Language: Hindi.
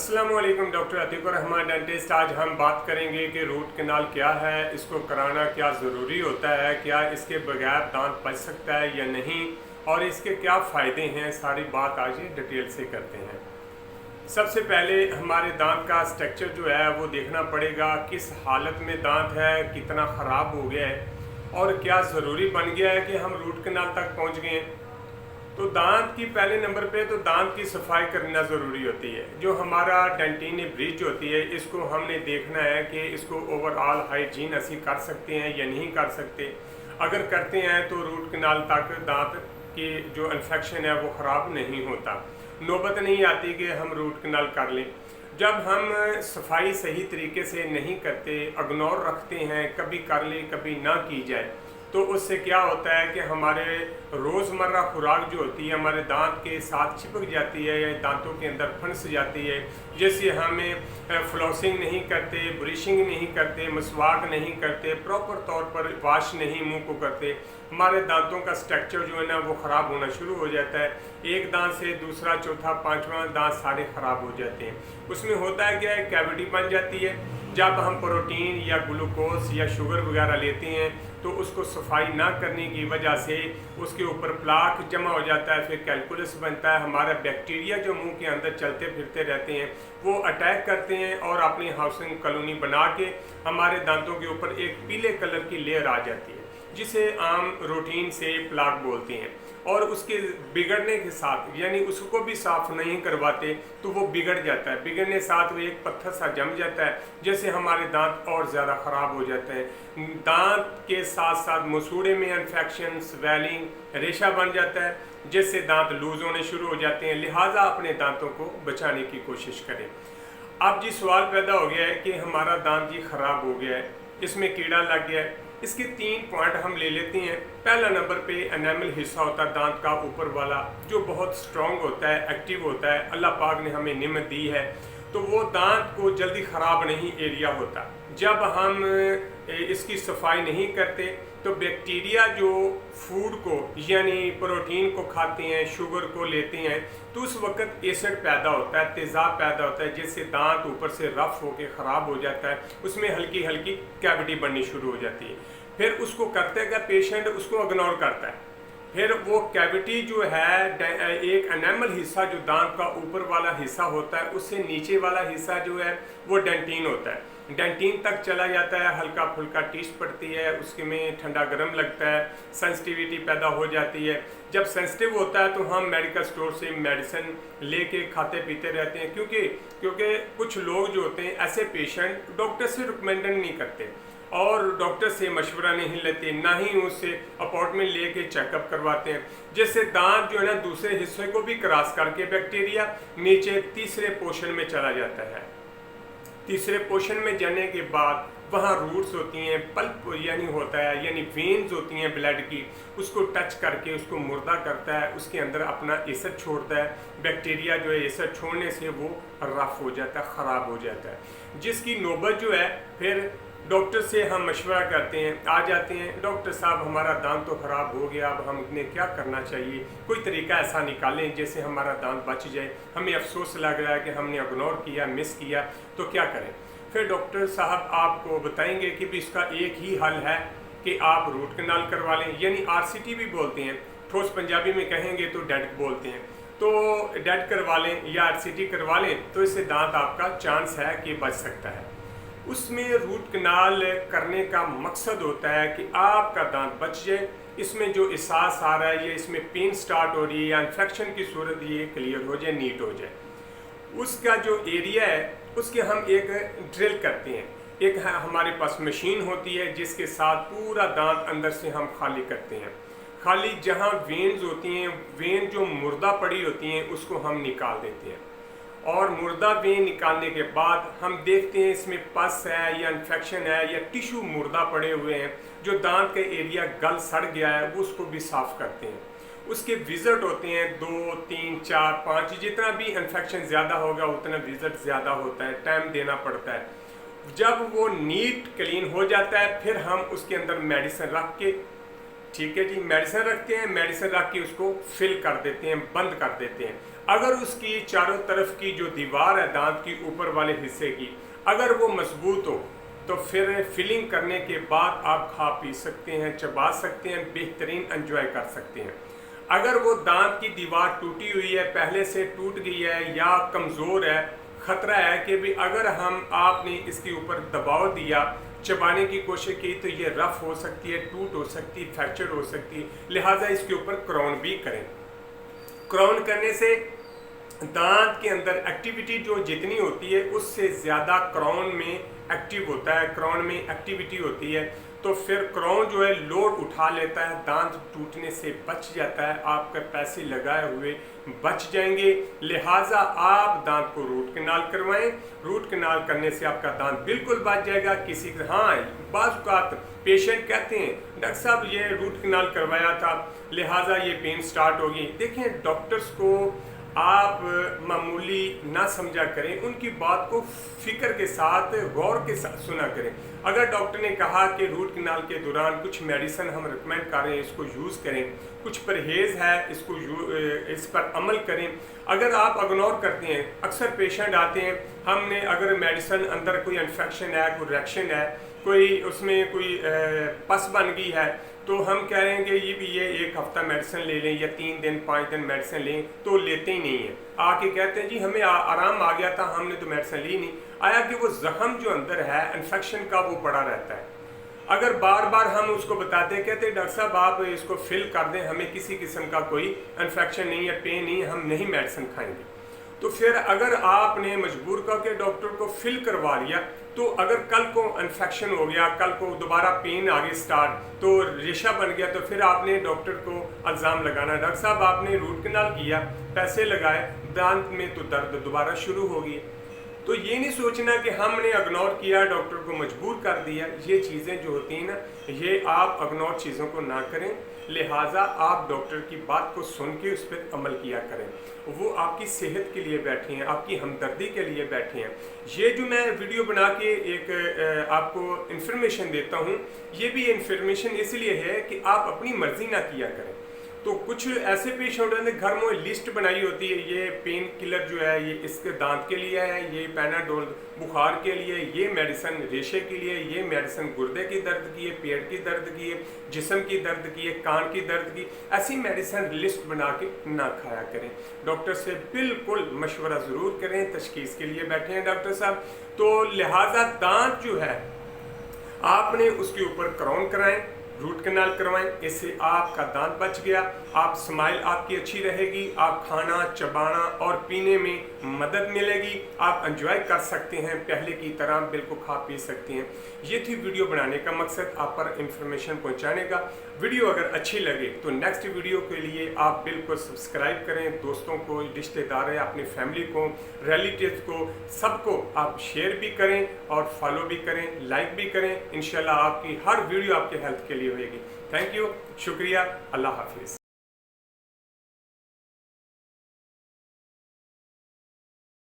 अस्सलाम वालेकुम। Doctor Atiqur Rahman dentist. आज हम बात करेंगे कि रूट कैनाल क्या है, इसको कराना क्या ज़रूरी होता है, क्या इसके बगैर दांत बच सकता है या नहीं, और इसके क्या फ़ायदे हैं। सारी बात आज डिटेल से करते हैं। सबसे पहले हमारे दांत का स्ट्रक्चर जो है वो देखना पड़ेगा, किस हालत में दांत है, कितना ख़राब हो गया है और क्या ज़रूरी बन गया है कि हम रूट कैनाल तक पहुँच गए हैं। तो दांत की पहले नंबर पे तो दांत की सफाई करना ज़रूरी होती है। जो हमारा डेंटिन ब्रिज होती है, इसको हमने देखना है कि इसको ओवरऑल हाइजीन असी कर सकते हैं या नहीं कर सकते। अगर करते हैं तो रूट कैनाल तक दांत की जो इन्फेक्शन है वो ख़राब नहीं होता, नौबत नहीं आती कि हम रूट कैनाल कर लें। जब हम सफाई सही तरीके से नहीं करते, इग्नोर रखते हैं, कभी कर ले कभी ना की जाए, तो उससे क्या होता है कि हमारे रोज़मर्रा खुराक जो होती है हमारे दांत के साथ चिपक जाती है या दांतों के अंदर फंस जाती है। जैसे हमें फ्लॉसिंग नहीं करते, ब्रशिंग नहीं करते, मसवाक नहीं करते, प्रॉपर तौर पर वॉश नहीं मुंह को करते, हमारे दांतों का स्ट्रक्चर जो है ना वो ख़राब होना शुरू हो जाता है। एक दांत से दूसरा, चौथा, पांचवा दांत सारे ख़राब हो जाते हैं। उसमें होता है क्या है, कैविटी बन जाती है। जब हम प्रोटीन या ग्लूकोज या शुगर वगैरह लेते हैं तो उसको सफाई ना करने की वजह से उसके ऊपर प्लाक जमा हो जाता है, फिर कैलकुलस बनता है। हमारा बैक्टीरिया जो मुंह के अंदर चलते फिरते रहते हैं वो अटैक करते हैं और अपनी हाउसिंग कॉलोनी बना के हमारे दांतों के ऊपर एक पीले कलर की लेयर आ जाती है, जिसे आम रूटीन से प्लाक बोलते हैं। और उसके बिगड़ने के साथ, यानी उसको भी साफ नहीं करवाते तो वो बिगड़ जाता है। बिगड़ने साथ वो एक पत्थर सा जम जाता है, जैसे हमारे दांत और ज़्यादा ख़राब हो जाते हैं। दांत के साथ साथ मसूड़े में इन्फेक्शन, स्वेलिंग, रेशा बन जाता है, जिससे दांत लूज होने शुरू हो जाते हैं। लिहाजा अपने दांतों को बचाने की कोशिश करें। अब जी सवाल पैदा हो गया है कि हमारा दांत ये ख़राब हो गया है, इसमें कीड़ा लग गया है। इसके 3 पॉइंट हम ले लेते हैं। पहला नंबर पे एनामल हिस्सा होता है दांत का ऊपर वाला, जो बहुत स्ट्रॉन्ग होता है, एक्टिव होता है, अल्लाह पाक ने हमें निमत दी है, तो वो दांत को जल्दी ख़राब नहीं एरिया होता। जब हम इसकी सफाई नहीं करते तो बैक्टीरिया जो फूड को यानी प्रोटीन को खाते हैं, शुगर को लेते हैं, तो उस वक्त एसिड पैदा होता है, तेज़ाब पैदा होता है, जिससे दांत ऊपर से रफ होकर ख़राब हो जाता है। उसमें हल्की हल्की कैविटी बननी शुरू हो जाती है। फिर उसको करते क्या, पेशेंट उसको इग्नोर करता है। फिर वो कैविटी जो है, एक एनामल हिस्सा जो दांत का ऊपर वाला हिस्सा होता है, उससे नीचे वाला हिस्सा जो है वो डेंटिन होता है। डेंटिन तक चला जाता है, हल्का फुल्का टीस पड़ती है, उसके में ठंडा गर्म लगता है, सेंसिटिविटी पैदा हो जाती है। जब सेंसिटिव होता है तो हम मेडिकल स्टोर से मेडिसिन लेके खाते पीते रहते हैं, क्योंकि कुछ लोग जो होते हैं ऐसे पेशेंट डॉक्टर से रिकमेंडेड नहीं करते और डॉक्टर से मशवरा नहीं लेते, ना ही उससे अपॉइंटमेंट लेके चेकअप करवाते हैं, जिससे दांत जो है ना दूसरे हिस्से को भी क्रॉस करके बैक्टीरिया नीचे तीसरे पोर्शन में चला जाता है। तीसरे पोर्शन में जाने के बाद वहाँ रूट्स होती हैं, पल्प यानी होता है, यानी वेन्स होती हैं ब्लड की, उसको टच करके उसको मुर्दा करता है, उसके अंदर अपना एसिड छोड़ता है। बैक्टीरिया जो है एसिड छोड़ने से वो रफ हो जाता है, ख़राब हो जाता है, जिसकी नौबत जो है फिर डॉक्टर से हम मशवरा करते हैं, आ जाते हैं, डॉक्टर साहब हमारा दांत तो ख़राब हो गया, अब हमें क्या करना चाहिए, कोई तरीका ऐसा निकालें जैसे हमारा दांत बच जाए। हमें अफसोस लग रहा है कि हमने इग्नोर किया, मिस किया, तो क्या करें। फिर डॉक्टर साहब आपको बताएंगे कि भी इसका एक ही हल है कि आप रूट कैनाल करवा लें, यानी RCT भी बोलते हैं, ठोस पंजाबी में कहेंगे तो डेड बोलते हैं। तो डेड करवा लें या RCT करवा लें, तो इससे दांत आपका चांस है कि बच सकता है। उसमें रूट कैनाल करने का मकसद होता है कि आपका दांत बच जाए, इसमें जो एहसास आ रहा है या इसमें पेन स्टार्ट हो रही है या इन्फेक्शन की सूरत ये क्लियर हो जाए, नीट हो जाए। उसका जो एरिया है उसके हम एक ड्रिल करते हैं। एक हमारे पास मशीन होती है जिसके साथ पूरा दांत अंदर से हम खाली करते हैं। खाली जहाँ वेन्स होती हैं, वेन जो मुर्दा पड़ी होती हैं, उसको हम निकाल देते हैं। और मुर्दा वेन निकालने के बाद हम देखते हैं इसमें पस है या इन्फेक्शन है या टिश्यू मुर्दा पड़े हुए हैं, जो दांत का एरिया गल सड़ गया है, वो उसको भी साफ़ करते हैं। उसके विज़िट होते हैं 2, 3, 4, 5, जितना भी इन्फेक्शन ज़्यादा होगा उतना विज़िट ज़्यादा होता है, टाइम देना पड़ता है। जब वो नीट क्लीन हो जाता है फिर हम उसके अंदर मेडिसिन रख के, ठीक है जी, मेडिसिन रखते हैं, मेडिसिन रख के उसको फिल कर देते हैं, बंद कर देते हैं। अगर उसकी चारों तरफ की जो दीवार है दांत की ऊपर वाले हिस्से की अगर वो मजबूत हो तो फिर फिलिंग करने के बाद आप खा पी सकते हैं, चबा सकते हैं, बेहतरीन एंजॉय कर सकते हैं। अगर वो दांत की दीवार टूटी हुई है, पहले से टूट गई है या कमज़ोर है, ख़तरा है कि भी अगर आपने इसके ऊपर दबाव दिया, चबाने की कोशिश की तो ये रफ़ हो सकती है, टूट हो सकती है, फ्रैक्चर हो सकती है। लिहाजा इसके ऊपर क्राउन भी करें। क्राउन करने से दांत के अंदर एक्टिविटी जो जितनी होती है उससे ज़्यादा क्राउन में एक्टिव होता है, क्राउन में एक्टिविटी होती है, तो फिर क्राउन जो है लोड उठा लेता है, दांत टूटने से बच जाता है, आपके पैसे लगाए हुए बच जाएंगे। लिहाजा आप दांत को रूट कैनाल करवाएं। रूट कैनाल करने से आपका दांत बिल्कुल बच जाएगा। किसी हाँ बाज़ औक़ात पेशेंट कहते हैं डॉक्टर साहब ये रूट कैनाल करवाया था लिहाजा ये पेन स्टार्ट होगी। देखें, डॉक्टर्स को आप मामूली ना समझा करें, उनकी बात को फिक्र के साथ गौर के साथ सुना करें। अगर डॉक्टर ने कहा कि रूट कैनाल के दौरान कुछ मेडिसिन हम रिकमेंड कर रहे हैं, इसको यूज़ करें, कुछ परहेज़ है इसको इस पर अमल करें। अगर आप इग्नोर करते हैं, अक्सर पेशेंट आते हैं, हमने अगर मेडिसिन अंदर कोई इन्फेक्शन है, कोई रिएक्शन है, कोई उसमें कोई पस बन गई है, तो हम कहेंगे ये एक हफ्ता मेडिसिन ले लें या 3 दिन 5 दिन मेडिसिन लें, तो लेते ही नहीं है। आके कहते हैं जी हमें आराम आ गया था, हमने तो मेडिसिन ली नहीं। आया कि वो जख्म जो अंदर है इन्फेक्शन का वो पड़ा रहता है। अगर बार बार हम उसको बताते हैं, कहते हैं डॉक्टर साहब आप इसको फिल कर दें, हमें किसी किस्म का कोई इन्फेक्शन नहीं है, पेन नहीं है, हम नहीं मेडिसिन खाएंगे। तो फिर अगर आपने मजबूर करके डॉक्टर को फिल करवा लिया, तो अगर कल को इन्फेक्शन हो गया, कल को दोबारा पेन आगे स्टार्ट, तो रेशा बन गया, तो फिर आपने डॉक्टर को इल्ज़ाम लगाना डॉक्टर साहब आपने रूट कैनाल किया, पैसे लगाए, दांत में तो दर्द दोबारा शुरू हो गई। तो ये नहीं सोचना कि हमने इग्नोर किया, डॉक्टर को मजबूर कर दिया। ये चीज़ें जो होती हैं ना, ये आप इग्नोर चीज़ों को ना करें। लिहाजा आप डॉक्टर की बात को सुन के उस पर अमल किया करें। वो आपकी सेहत के लिए बैठे हैं, आपकी हमदर्दी के लिए बैठे हैं। ये जो मैं वीडियो बना के एक आपको इन्फॉर्मेशन देता हूँ, ये भी इन्फॉर्मेशन इसलिए है कि आप अपनी मर्जी ना किया करें। तो कुछ ऐसे पेशेंट होते हैं घर में लिस्ट बनाई होती है, ये पेन किलर जो है ये इसके दांत के लिए है, ये पैनाडोल बुखार के लिए, ये मेडिसिन रेशे के लिए, ये मेडिसिन गुर्दे की दर्द की है, पेट की दर्द की है, जिस्म की दर्द की है, कान की दर्द की। ऐसी मेडिसिन लिस्ट बना के ना खाया करें। डॉक्टर से बिल्कुल मशवरा ज़रूर करें, तशखीस के लिए बैठे हैं डॉक्टर साहब। तो लिहाजा दांत जो है आपने उसके ऊपर क्राउन कराएं, रूट कैनाल करवाएं, इससे आपका दांत बच गया, आप स्माइल आपकी अच्छी रहेगी, आप खाना चबाना और पीने में मदद मिलेगी, आप एंजॉय कर सकते हैं, पहले की तरह बिल्कुल खा पी सकते हैं। ये थी वीडियो बनाने का मकसद, आप पर इंफॉर्मेशन पहुंचाने का। वीडियो अगर अच्छी लगे तो नेक्स्ट वीडियो के लिए आप बिल्कुल सब्सक्राइब करें, दोस्तों को, रिश्तेदार हैं, अपनी फैमिली को, रिलेटिव्स को, सबको आप शेयर भी करें और फॉलो भी करें, लाइक भी करें। इंशाल्लाह आपकी हर वीडियो आपके हेल्थ के लिए होगी। थैंक यू, शुक्रिया, अल्लाह हाफिज़।